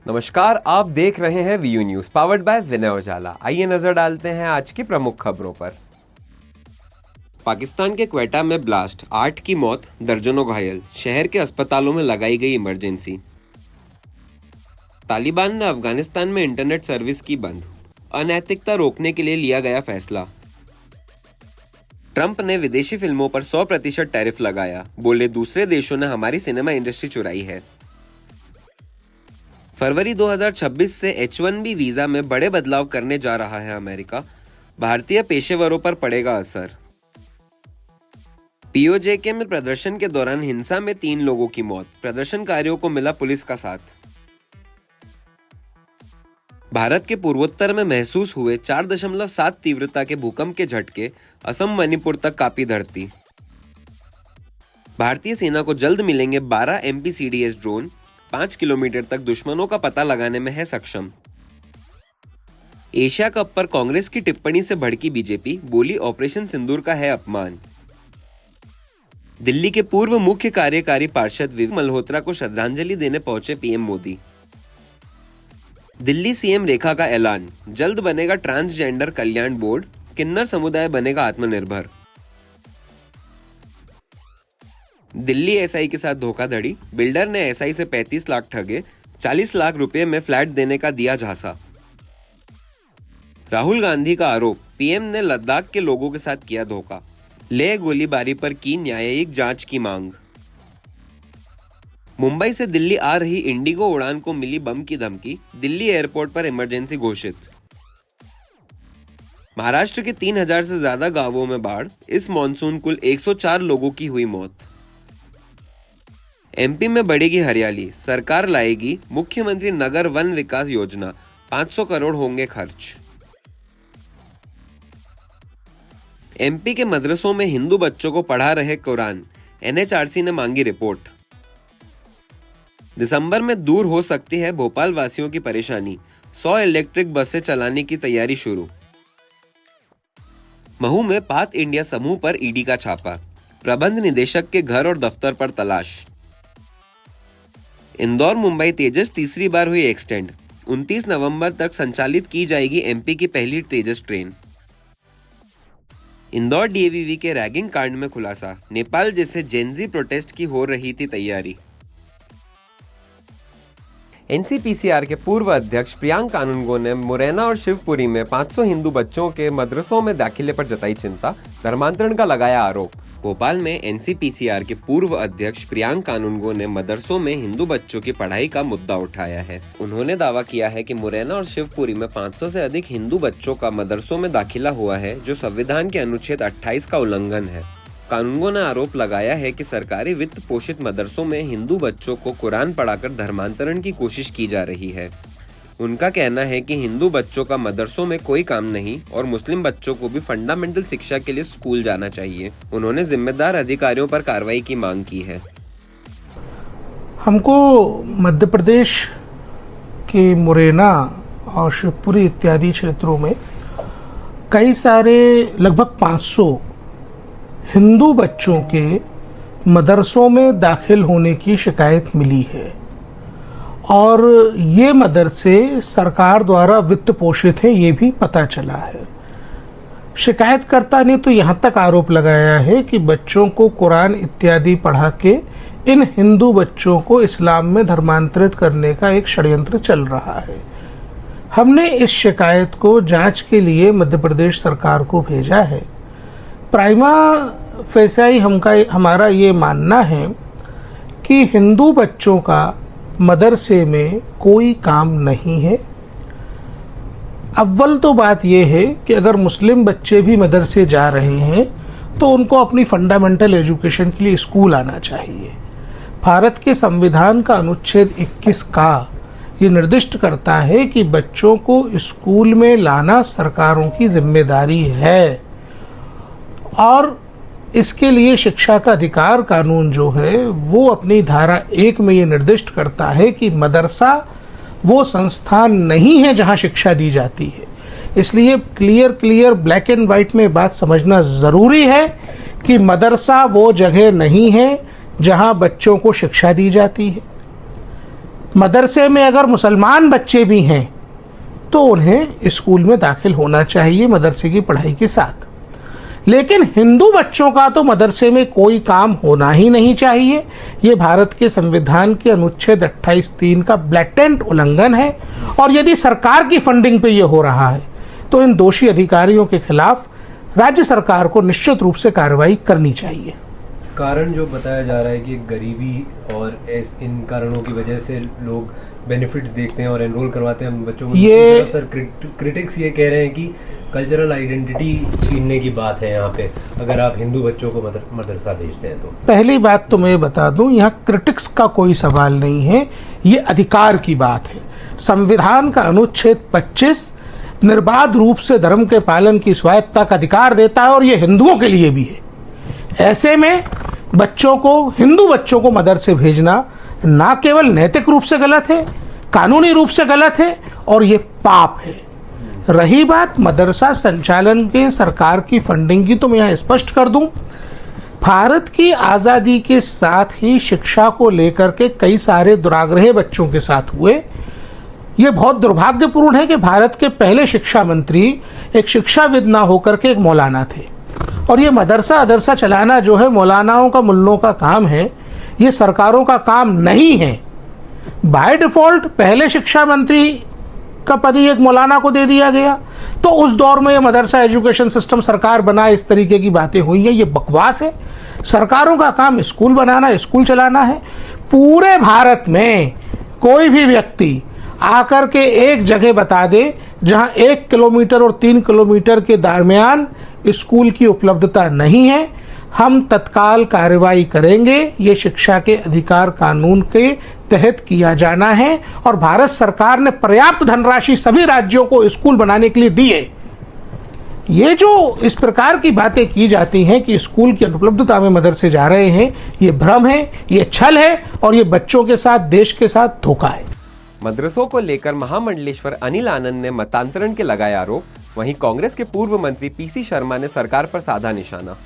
नमस्कार, आप देख रहे हैं वीयू न्यूज पावर्ड बाय विनय उजाला। आइए नजर डालते हैं आज की प्रमुख खबरों पर। पाकिस्तान के क्वेटा में ब्लास्ट, 8 की मौत, दर्जनों घायल, शहर के अस्पतालों में लगाई गई इमरजेंसी। तालिबान ने अफगानिस्तान में इंटरनेट सर्विस की बंद, अनैतिकता रोकने के लिए लिया गया फैसला। ट्रंप ने विदेशी फिल्मों पर 100% टैरिफ लगाया, बोले दूसरे देशों ने हमारी सिनेमा इंडस्ट्री चुराई है। फरवरी 2026 से H1B वीजा में बड़े बदलाव करने जा रहा है अमेरिका, भारतीय पेशेवरों पर पड़ेगा असर। POJK में प्रदर्शन के दौरान हिंसा में 3 लोगों की मौत, प्रदर्शनकारियों को मिला पुलिस का साथ। भारत के पूर्वोत्तर में महसूस हुए 4.7 तीव्रता के भूकंप के झटके, असम मणिपुर तक कांपी धरती। भारतीय सेना को जल्द मिलेंगे 12 MPCDS ड्रोन, 5 किलोमीटर तक दुश्मनों का पता लगाने में है सक्षम। एशिया कप पर कांग्रेस की टिप्पणी से भड़की बीजेपी, बोली ऑपरेशन सिंदूर का है अपमान। दिल्ली के पूर्व मुख्य कार्यकारी पार्षद विवेक मल्होत्रा को श्रद्धांजलि देने पहुंचे पीएम मोदी। दिल्ली सीएम रेखा का ऐलान, जल्द बनेगा ट्रांसजेंडर कल्याण बोर्ड, किन्नर समुदाय बनेगा आत्मनिर्भर। दिल्ली एसआई के साथ धोखाधड़ी, बिल्डर ने एसआई से 35 लाख ठगे, 40 लाख रुपए में फ्लैट देने का दिया झांसा। राहुल गांधी का आरोप, पीएम ने लद्दाख के लोगों के साथ किया धोखा, लेह गोलीबारी पर की न्यायिक जांच की मांग। मुंबई से दिल्ली आ रही इंडिगो उड़ान को मिली बम की धमकी, दिल्ली एयरपोर्ट पर इमरजेंसी घोषित। महाराष्ट्र के 3000 से ज्यादा गांवों में बाढ़, इस मॉनसून कुल 104 लोगों की हुई मौत। MP में बढ़ेगी हरियाली, सरकार लाएगी मुख्यमंत्री नगर वन विकास योजना, 500 करोड़ होंगे खर्च। MP के मदरसों में हिंदू बच्चों को पढ़ा रहे कुरान, NHRC ने मांगी रिपोर्ट। दिसंबर में दूर हो सकती है भोपाल वासियों की परेशानी, 100 इलेक्ट्रिक बसें चलाने की तैयारी शुरू। महू में पाथ इंडिया समूह पर ईडी का छापा, प्रबंध निदेशक के घर और दफ्तर पर तलाश। इंदौर मुंबई तेजस तीसरी बार हुई एक्सटेंड, 29 नवंबर तक संचालित की जाएगी MP की पहली तेजस ट्रेन। इंदौर DAVV के रैगिंग कांड में खुलासा, नेपाल जैसे जेनजी प्रोटेस्ट की हो रही थी तैयारी। NCPCR के पूर्व अध्यक्ष प्रियांक कानूनगो ने मुरैना और शिवपुरी में 500 हिंदू बच्चों के मदरसों में दाखिले पर जताई चिंता, धर्मांतरण का लगाया आरोप। भोपाल में NCPCR के पूर्व अध्यक्ष प्रियांक कानूनगो ने मदरसों में हिंदू बच्चों की पढ़ाई का मुद्दा उठाया है। उन्होंने दावा किया है कि मुरैना और शिवपुरी में 500 से अधिक हिंदू बच्चों का मदरसों में दाखिला हुआ है, जो संविधान के अनुच्छेद 28 का उल्लंघन है। कानूनगो ने आरोप लगाया है कि सरकारी वित्त पोषित मदरसों में हिंदू बच्चों को कुरान पढ़ाकर धर्मांतरण की कोशिश की जा रही है। उनका कहना है कि हिंदू बच्चों का मदरसों में कोई काम नहीं और मुस्लिम बच्चों को भी फंडामेंटल शिक्षा के लिए स्कूल जाना चाहिए। उन्होंने जिम्मेदार अधिकारियों पर कार्रवाई की मांग की है। हमको मध्य प्रदेश के मुरैना और शिवपुरी इत्यादि क्षेत्रों में कई सारे लगभग 500 हिंदू बच्चों के मदरसों में दाखिल होने की शिकायत मिली है और ये मदरसे सरकार द्वारा वित्त पोषित हैं, ये भी पता चला है। शिकायतकर्ता ने तो यहाँ तक आरोप लगाया है कि बच्चों को कुरान इत्यादि पढ़ा के इन हिंदू बच्चों को इस्लाम में धर्मांतरित करने का एक षड्यंत्र चल रहा है। हमने इस शिकायत को जांच के लिए मध्य प्रदेश सरकार को भेजा है। प्राइमा फेसाई हमारा ये मानना है कि हिंदू बच्चों का मदरसे में कोई काम नहीं है। अव्वल तो बात यह है कि अगर मुस्लिम बच्चे भी मदरसे जा रहे हैं तो उनको अपनी फंडामेंटल एजुकेशन के लिए स्कूल आना चाहिए। भारत के संविधान का अनुच्छेद 21 का ये निर्दिष्ट करता है कि बच्चों को स्कूल में लाना सरकारों की जिम्मेदारी है और इसके लिए शिक्षा का अधिकार कानून जो है वो अपनी धारा 1 में ये निर्दिष्ट करता है कि मदरसा वो संस्थान नहीं है जहां शिक्षा दी जाती है। इसलिए क्लियर ब्लैक एंड व्हाइट में बात समझना ज़रूरी है कि मदरसा वो जगह नहीं है जहां बच्चों को शिक्षा दी जाती है। मदरसे में अगर मुसलमान बच्चे भी हैं तो उन्हें स्कूल में दाखिल होना चाहिए मदरसे की पढ़ाई के साथ। लेकिन हिंदू बच्चों का तो मदरसे में कोई काम होना ही नहीं चाहिए। ये भारत के संविधान के अनुच्छेद 28(3) का ब्लैटेंट उल्लंघन है। और यदि सरकार की फंडिंग पे ये हो रहा है तो इन दोषी अधिकारियों के खिलाफ राज्य सरकार को निश्चित रूप से कार्रवाई करनी चाहिए। कारण जो बताया जा रहा है कि गरीबी और इन कारणों की वजह से लोग बेनिफिट्स देखते हैं और एनरोल करवाते हैं बच्चों को। ये सर क्रिटिक्स ये कह रहे हैं कि कल्चरल आइडेंटिटी छीनने की बात है यहाँ पे, अगर आप हिंदू बच्चों को मदरसा भेजते हैं तो। पहली बात तो मैं बता दूं, यहाँ क्रिटिक्स का कोई सवाल नहीं है, ये अधिकार की बात है। संविधान का अनुच्छेद 25 निर्बाध रूप से धर्म के पालन की स्वायत्ता का अधिकार देता है और ये हिंदुओं के लिए भी है। ऐसे में बच्चों को, हिंदू बच्चों को मदरसे भेजना ना केवल नैतिक रूप से गलत है, कानूनी रूप से गलत है और ये पाप है। रही बात मदरसा संचालन के सरकार की फंडिंग की, तो मैं यहाँ स्पष्ट कर दूं, भारत की आज़ादी के साथ ही शिक्षा को लेकर के कई सारे दुराग्रह बच्चों के साथ हुए। ये बहुत दुर्भाग्यपूर्ण है कि भारत के पहले शिक्षा मंत्री एक शिक्षाविद ना होकर के एक मौलाना थे। और ये मदरसा चलाना जो है मौलानाओं का, मुल्लों का काम है, ये सरकारों का काम नहीं है। बाय डिफॉल्ट पहले शिक्षा मंत्री का पद ही एक मौलाना को दे दिया गया, तो उस दौर में ये मदरसा एजुकेशन सिस्टम सरकार बनाए, इस तरीके की बातें हुई हैं, ये बकवास है। सरकारों का काम स्कूल बनाना, स्कूल चलाना है। पूरे भारत में कोई भी व्यक्ति आकर के एक जगह बता दे जहां 1 किलोमीटर और 3 किलोमीटर के दरमियान स्कूल की उपलब्धता नहीं है, हम तत्काल कार्रवाई करेंगे। ये शिक्षा के अधिकार कानून के तहत किया जाना है और भारत सरकार ने पर्याप्त धनराशि सभी राज्यों को स्कूल बनाने के लिए दी है। ये जो इस प्रकार की बातें की जाती हैं कि स्कूल की अनुपलब्धता में मदरसे जा रहे हैं, ये भ्रम है, ये छल है और ये बच्चों के साथ, देश के साथ धोखा है। मदरसों को लेकर महामंडलेश्वर अनिल आनंद ने मतांतरण के लगाए आरोप। वहीं कांग्रेस के पूर्व मंत्री पीसी शर्मा ने सरकार पर साधा निशाना।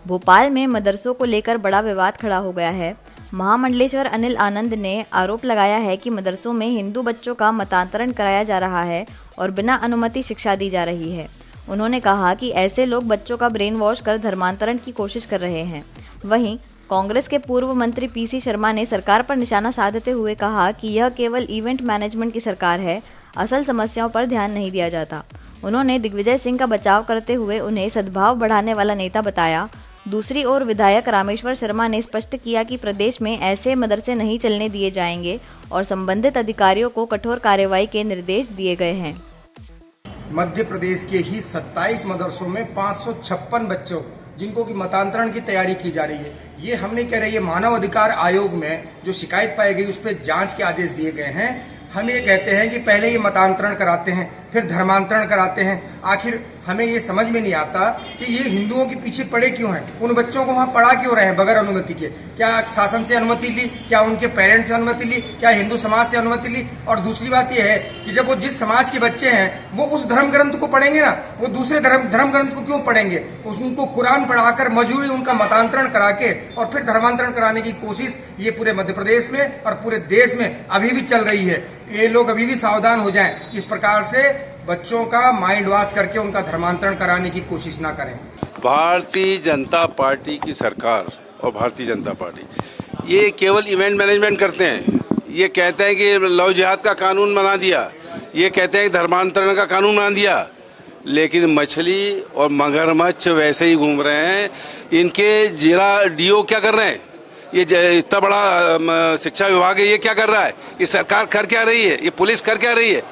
भोपाल में मदरसों को लेकर बड़ा विवाद खड़ा हो गया है। महामंडलेश्वर अनिल आनंद ने आरोप लगाया है कि मदरसों में हिंदू बच्चों का मतांतरण कराया जा रहा है और बिना अनुमति शिक्षा दी जा रही है। उन्होंने कहा कि ऐसे लोग बच्चों का ब्रेन वॉश कर धर्मांतरण की कोशिश कर रहे हैं। वहीं कांग्रेस के पूर्व मंत्री पीसी शर्मा ने सरकार पर निशाना साधते हुए कहा कि यह केवल इवेंट मैनेजमेंट की सरकार है, असल समस्याओं पर ध्यान नहीं दिया जाता। उन्होंने दिग्विजय सिंह का बचाव करते हुए उन्हें सद्भाव बढ़ाने वाला नेता बताया। दूसरी ओर विधायक रामेश्वर शर्मा ने स्पष्ट किया कि प्रदेश में ऐसे मदरसे नहीं चलने दिए जाएंगे और संबंधित अधिकारियों को कठोर कार्रवाई के निर्देश दिए गए हैं। मध्य प्रदेश के ही 27 मदरसों में 556 बच्चों जिनको की मतांतरण की तैयारी की जा रही है। ये हम नहीं कह रहे, ये मानव अधिकार आयोग में जो शिकायत पाई गई उस पर जांच के आदेश दिए गए हैं। हम ये कहते हैं कि पहले ये मतांतरण कराते हैं, फिर धर्मांतरण कराते हैं। आखिर हमें ये समझ में नहीं आता कि ये हिंदुओं के पीछे पड़े क्यों हैं, उन बच्चों को वहाँ पढ़ा क्यों रहे हैं बगैर अनुमति के। क्या शासन से अनुमति ली, क्या उनके पेरेंट्स से अनुमति ली, क्या हिंदू समाज से अनुमति ली? और दूसरी बात यह है कि जब वो जिस समाज के बच्चे हैं वो उस धर्म ग्रंथ को पढ़ेंगे ना, वो दूसरे धर्म ग्रंथ को क्यों पढ़ेंगे? उनको कुरान पढ़ाकर मजबूरी उनका मतांतरण करा के और फिर धर्मांतरण कराने की कोशिश ये पूरे मध्य प्रदेश में और पूरे देश में अभी भी चल रही है। ये लोग अभी भी सावधान हो जाएं, इस प्रकार से बच्चों का माइंड वॉश करके उनका धर्मांतरण कराने की कोशिश ना करें। भारतीय जनता पार्टी की सरकार और भारतीय जनता पार्टी ये केवल इवेंट मैनेजमेंट करते हैं। ये कहते हैं कि लव जिहाद का कानून बना दिया, ये कहते हैं कि धर्मांतरण का कानून बना दिया, लेकिन मछली और मगरमच्छ वैसे ही घूम रहे हैं। इनके जिला डीओ क्या कर रहे हैं? ये इतना बड़ा शिक्षा विभाग है, ये क्या कर रहा है? ये सरकार कर क्या रही है? ये पुलिस कर क्या रही है?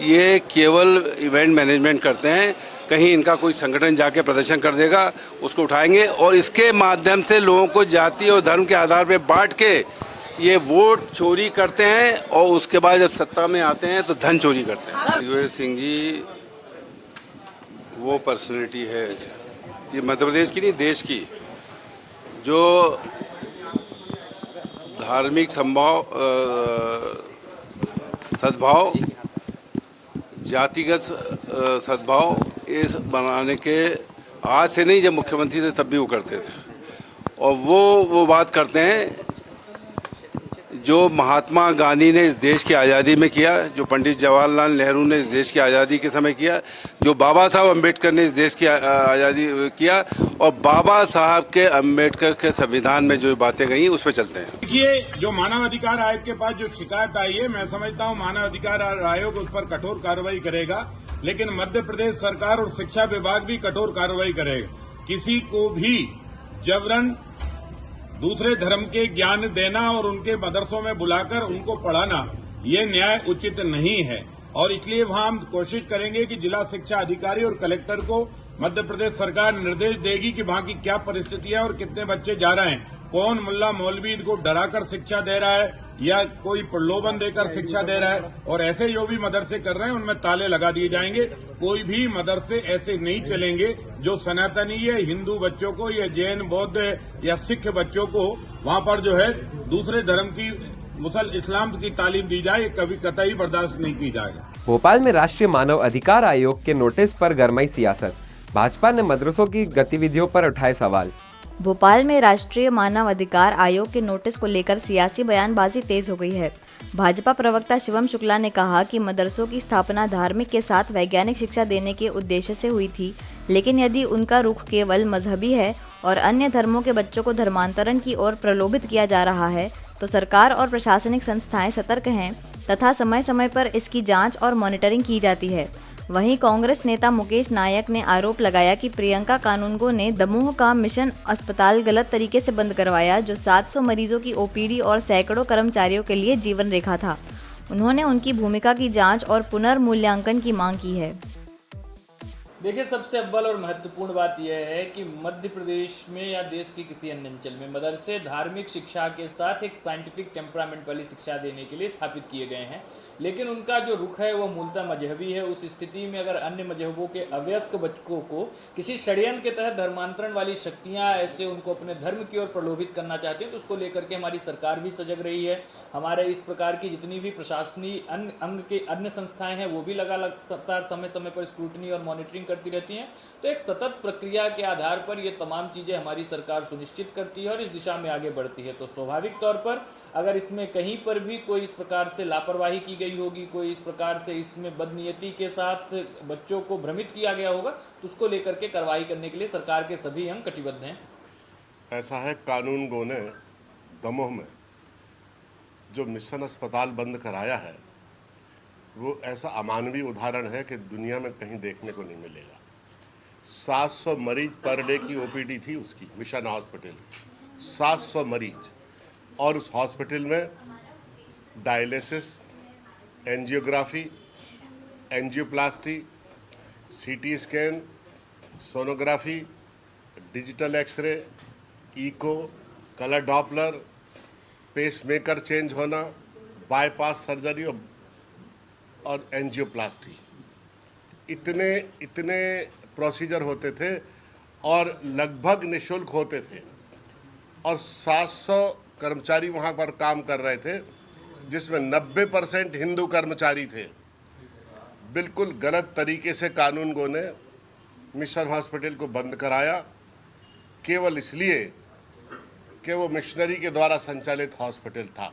ये केवल इवेंट मैनेजमेंट करते हैं। कहीं इनका कोई संगठन जाके प्रदर्शन कर देगा, उसको उठाएंगे और इसके माध्यम से लोगों को जाति और धर्म के आधार पर बांट के ये वोट चोरी करते हैं और उसके बाद जब सत्ता में आते हैं तो धन चोरी करते हैं। दिग्विजय सिंह जी वो पर्सनैलिटी है, ये मध्य प्रदेश की नहीं देश की, जो धार्मिक सद्भाव, जातिगत सद्भाव इस बनाने के आज से नहीं, जब मुख्यमंत्री थे तब भी वो करते थे। और वो बात करते हैं जो महात्मा गांधी ने इस देश की आज़ादी में किया, जो पंडित जवाहरलाल नेहरू ने इस देश की आज़ादी के समय किया, जो बाबा साहब अम्बेडकर ने इस देश की आज़ादी किया, और बाबा साहब के अम्बेडकर के संविधान में जो बातें गई उस पर चलते हैं। देखिए, जो मानव अधिकार आयोग के पास जो शिकायत आई है, मैं समझता हूं मानव अधिकार आयोग उस पर कठोर कार्रवाई करेगा, लेकिन मध्य प्रदेश सरकार और शिक्षा विभाग भी कठोर कार्रवाई करेगा। किसी को भी जबरन दूसरे धर्म के ज्ञान देना और उनके मदरसों में बुलाकर उनको पढ़ाना, ये न्याय उचित नहीं है, और इसलिए वहां हम कोशिश करेंगे कि जिला शिक्षा अधिकारी और कलेक्टर को मध्य प्रदेश सरकार निर्देश देगी कि वहां की क्या परिस्थिति है और कितने बच्चे जा रहे हैं, कौन मुल्ला मौलवी इनको डराकर शिक्षा दे रहा है या कोई प्रलोभन देकर शिक्षा दे रहा है, और ऐसे जो भी मदरसे कर रहे हैं उनमें ताले लगा दिए जाएंगे। कोई भी मदरसे ऐसे नहीं चलेंगे जो सनातनी या हिंदू बच्चों को या जैन बौद्ध या सिख बच्चों को वहां पर जो है दूसरे धर्म की इस्लाम की तालीम दी जाए, कभी कतई बर्दाश्त नहीं की जाएगा। भोपाल में राष्ट्रीय मानव अधिकार आयोग के नोटिस पर गरमाई सियासत, भाजपा ने मदरसों की गतिविधियों पर उठाए सवाल। भोपाल में राष्ट्रीय मानव अधिकार आयोग के नोटिस को लेकर सियासी बयानबाजी तेज हो गई है। भाजपा प्रवक्ता शिवम शुक्ला ने कहा कि मदरसों की स्थापना धार्मिक के साथ वैज्ञानिक शिक्षा देने के उद्देश्य से हुई थी, लेकिन यदि उनका रुख केवल मजहबी है और अन्य धर्मों के बच्चों को धर्मांतरण की ओर प्रलोभित किया जा रहा है, तो सरकार और प्रशासनिक संस्थाएं सतर्क हैं तथा समय समय पर इसकी जांच और मॉनिटरिंग की जाती है। वहीं कांग्रेस नेता मुकेश नायक ने आरोप लगाया कि प्रियंका कानूनगो ने दमोह का मिशन अस्पताल गलत तरीके से बंद करवाया, जो 700 मरीजों की ओपीडी और सैकड़ों कर्मचारियों के लिए जीवन रेखा था। उन्होंने उनकी भूमिका की जांच और पुनर्मूल्यांकन की मांग की है। देखिए, सबसे अव्वल और महत्वपूर्ण बात यह है कि मध्य प्रदेश में या देश के किसी अन्य अंचल में मदरसे धार्मिक शिक्षा के साथ एक साइंटिफिक टेम्परामेंट वाली शिक्षा देने के लिए स्थापित किए गए हैं, लेकिन उनका जो रुख है वो मूलतः मजहबी है। उस स्थिति में अगर अन्य मजहबों के अवयस्क बच्चों को किसी षड्यंत्र के तहत धर्मांतरण वाली शक्तियां ऐसे उनको अपने धर्म की ओर प्रलोभित करना चाहती हैं, तो उसको लेकर के हमारी सरकार भी सजग रही है। हमारे इस प्रकार की जितनी भी प्रशासनिक अंग के अन्य संस्थाएं हैं वो भी लगातार समय समय पर स्क्रूटनी और मॉनिटरिंग करती रहती हैं। तो एक सतत प्रक्रिया के आधार पर ये तमाम चीज़ें हमारी सरकार सुनिश्चित करती है और इस दिशा में आगे बढ़ती है। तो स्वाभाविक तौर पर अगर इसमें कहीं पर भी कोई इस प्रकार से लापरवाही की गई होगी, कोई इस प्रकार से इसमें बदनीयती के साथ बच्चों को भ्रमित किया गया होगा, तो उसको लेकर के कार्रवाई करने के लिए सरकार के सभी अंग कटिबद्ध हैं। ऐसा है, कानूनगो ने दमोह में जो मिशन अस्पताल बंद कराया है वो ऐसा अमानवीय उदाहरण है कि दुनिया में कहीं देखने को नहीं मिलेगा। 700 मरीज पर डे की ओपीडी थी उसकी, मिशन हॉस्पिटल 700 मरीज, और उस हॉस्पिटल में dialysis, angiography, angioplasty, CT scan, sonography, digital x-ray, echo, colour Doppler, pacemaker change होना, बाईपास सर्जरी और एंजियोप्लास्टी, इतने प्रोसीजर होते थे और लगभग निःशुल्क होते थे, और 700 कर्मचारी वहाँ पर काम कर रहे थे, जिसमें 90% हिंदू कर्मचारी थे। बिल्कुल गलत तरीके से कानूनगो ने मिशन हॉस्पिटल को बंद कराया, केवल इसलिए कि वो मिशनरी के द्वारा संचालित हॉस्पिटल था।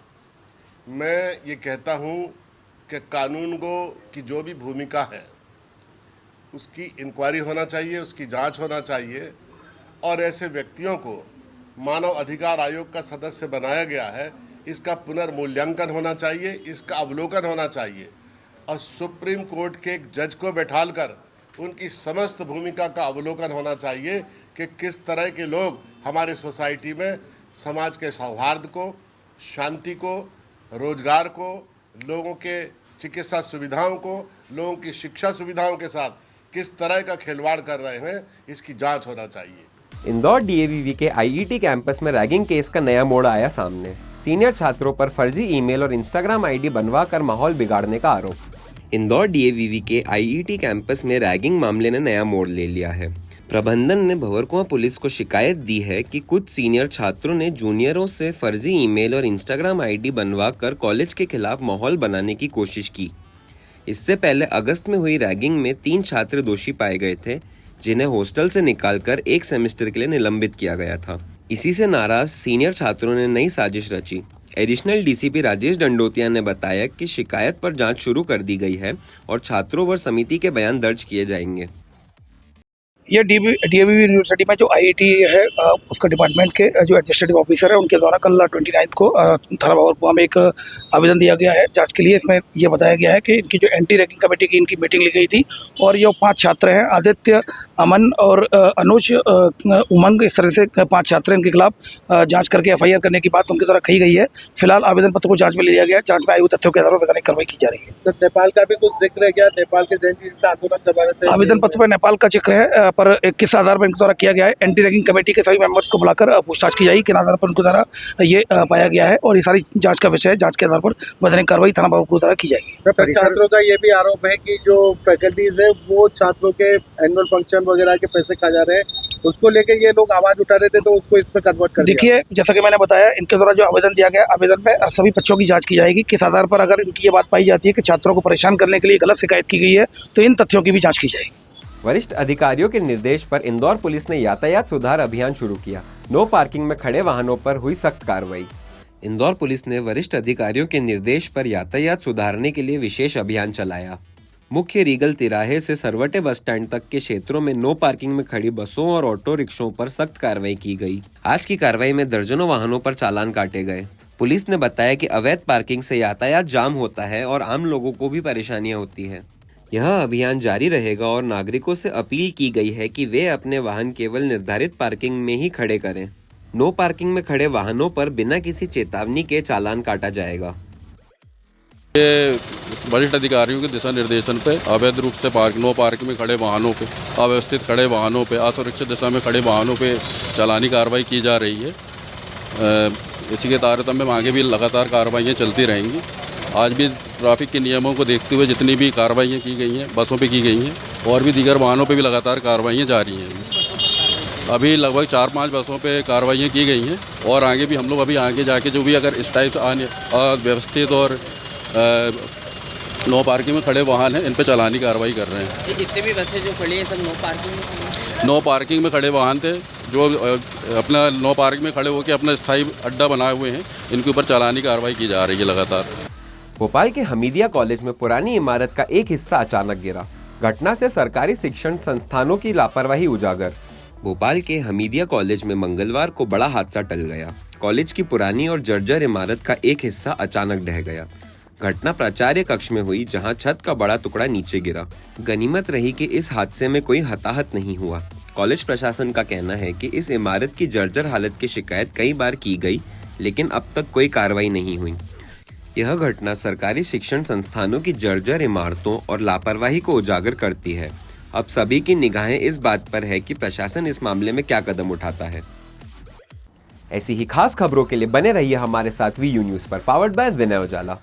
मैं ये कहता हूँ कि कानूनगो की जो भी भूमिका है उसकी इंक्वायरी होना चाहिए, उसकी जांच होना चाहिए, और ऐसे व्यक्तियों को मानव अधिकार आयोग का सदस्य बनाया गया है, इसका पुनर्मूल्यांकन होना चाहिए, इसका अवलोकन होना चाहिए, और सुप्रीम कोर्ट के एक जज को बैठालकर उनकी समस्त भूमिका का अवलोकन होना चाहिए कि किस तरह के लोग हमारे सोसाइटी में समाज के सौहार्द को, शांति को, रोजगार को, लोगों के चिकित्सा सुविधाओं को, लोगों की शिक्षा सुविधाओं के साथ किस तरह का खिलवाड़ कर रहे हैं, इसकी जांच होना चाहिए। इंदौर डीएवीवी के आईईटी कैंपस में रैगिंग केस का नया मोड़ आया सामने। सीनियर छात्रों पर फर्जी ईमेल और इंस्टाग्राम आईडी बनवाकर माहौल बिगाड़ने का आरोप। इंदौर डीएवीवी के आईईटी कैंपस में रैगिंग मामले ने नया मोड़ ले लिया है। प्रबंधन ने भंवरकुंआ पुलिस को शिकायत दी है कि कुछ सीनियर छात्रों ने जूनियरों से फर्जी ईमेल और इंस्टाग्राम आईडी बनवाकर कॉलेज के खिलाफ माहौल बनाने की कोशिश की। इससे पहले अगस्त में हुई रैगिंग में 3 छात्र दोषी पाए गए थे, जिन्हें हॉस्टल से निकालकर 1 सेमेस्टर के लिए निलंबित किया गया था। इसी से नाराज सीनियर छात्रों ने नई साजिश रची एडिशनल डीसीपी राजेश दंडोतिया ने बताया कि शिकायत पर जांच शुरू कर दी गई है और छात्रों व समिति के बयान दर्ज किए जाएंगे। ये डीएवी यूनिवर्सिटी में जो आईआईटी है उसका डिपार्टमेंट के जो एडमिनिस्ट्रेटिव ऑफिसर है उनके द्वारा कल 29 को थाना बाबरकुआं में एक आवेदन दिया गया है जांच के लिए। इसमें यह बताया गया है कि इनकी जो एंटी रैगिंग कमेटी की इनकी मीटिंग ली गई थी और ये 5 छात्र हैं, आदित्य, अमन और अनुज, उमंग, इस तरह से 5 छात्र इनके खिलाफ जाँच करके FIR करने की बात उनके द्वारा कही गई है। फिलहाल आवेदन पत्र को जाँच में लिया गया है। जाँच में आए हुए तथ्यों के आधार पर वैधानिक कार्रवाई की जा रही है। सर, नेपाल का भी कुछ जिक्र है क्या? नेपाल के जैन जी से आंदोलन करवा रहे थे। आवेदन पत्र पर नेपाल का जिक्र है, पर किस आधार पर इनके द्वारा किया गया है, एंटी रैगिंग कमेटी के सभी मेंबर्स को बुलाकर पूछताछ की जाएगी, किन आधार पर उनके द्वारा ये पाया गया है और ये सारी जांच का विषय है। जांच के आधार पर वैधानिक कार्रवाई थाना बाबरकुआं द्वारा की जाएगी। सर, छात्रों का ये भी आरोप है कि जो फैकल्टीज है वो छात्रों के एनुअल फंक्शन वगैरह के पैसे खा जा रहे हैं, उसको लेके ये लोग आवाज उठा रहे थे, तो उसको इसमें कन्वर्ट कर दिया। देखिए, जैसा कि मैंने बताया, इनके द्वारा जो आवेदन दिया गया, आवेदन में सभी पक्षों की जांच की जाएगी। किस आधार पर अगर इनकी ये बात पाई जाती है कि छात्रों को परेशान करने के लिए गलत शिकायत की गई है, तो इन तथ्यों की भी जांच की जाएगी। वरिष्ठ अधिकारियों के निर्देश पर इंदौर पुलिस ने यातायात सुधार अभियान शुरू किया। नो पार्किंग में खड़े वाहनों पर हुई सख्त कार्रवाई। इंदौर पुलिस ने वरिष्ठ अधिकारियों के निर्देश पर यातायात सुधारने के लिए विशेष अभियान चलाया। मुख्य रीगल तिराहे से सरवटे बस स्टैंड तक के क्षेत्रों में नो पार्किंग में खड़ी बसों और ऑटो रिक्शों पर सख्त कार्रवाई की गई। आज की कार्रवाई में दर्जनों वाहनों पर चालान काटे गए। पुलिस ने बताया कि अवैध पार्किंग से यातायात जाम होता है और आम लोगों को भी परेशानियां होती है। यह अभियान जारी रहेगा और नागरिकों से अपील की गई है कि वे अपने वाहन केवल निर्धारित पार्किंग में ही खड़े करें। नो पार्किंग में खड़े वाहनों पर बिना किसी चेतावनी के चालान काटा जाएगा। ये वरिष्ठ अधिकारियों के दिशा निर्देशन पे अवैध रूप से नो पार्किंग में खड़े वाहनों पे, अव्यवस्थित खड़े वाहनों पे, असुरक्षित दिशा में खड़े वाहनों पे चालानी कार्रवाई की जा रही है। इसी के तारतम्य में आगे भी लगातार कार्रवाइयाँ चलती रहेंगी। आज भी ट्रैफिक के नियमों को देखते हुए जितनी भी कार्रवाइयाँ की गई हैं, बसों पे की गई हैं और भी दीगर वाहनों पे भी लगातार कार्रवाइयाँ जारी हैं। अभी लगभग 4-5 बसों पे कार्रवाइयाँ की गई हैं और आगे भी हम लोग अभी आगे जाके जो भी अगर इस टाइप से अव्यवस्थित और नो पार्किंग में खड़े वाहन हैं, इन पे चालानी कार्रवाई कर रहे हैं। ये जितने भी बसें जो खड़ी हैं सब नो पार्किंग में खड़े वाहन थे, जो अपना नो पार्किंग में खड़े होकर अपना स्थायी अड्डा बनाए हुए हैं, इनके ऊपर चालानी कार्रवाई की जा रही है लगातार। भोपाल के हमीदिया कॉलेज में पुरानी इमारत का एक हिस्सा अचानक गिरा। घटना से सरकारी शिक्षण संस्थानों की लापरवाही उजागर। भोपाल के हमीदिया कॉलेज में मंगलवार को बड़ा हादसा टल गया। कॉलेज की पुरानी और जर्जर इमारत का एक हिस्सा अचानक ढह गया। घटना प्राचार्य कक्ष में हुई, जहां छत का बड़ा टुकड़ा नीचे गिरा। गनीमत रही कि इस हादसे में कोई हताहत नहीं हुआ। कॉलेज प्रशासन का कहना है कि इस इमारत की जर्जर हालत की शिकायत कई बार की गई, लेकिन अब तक कोई कार्रवाई नहीं हुई। यह घटना सरकारी शिक्षण संस्थानों की जर्जर इमारतों और लापरवाही को उजागर करती है। अब सभी की निगाहें इस बात पर है कि प्रशासन इस मामले में क्या कदम उठाता है। ऐसी ही खास खबरों के लिए बने रहिए हमारे साथ VU न्यूज़ पर, पावर्ड बाय विनय उजाला।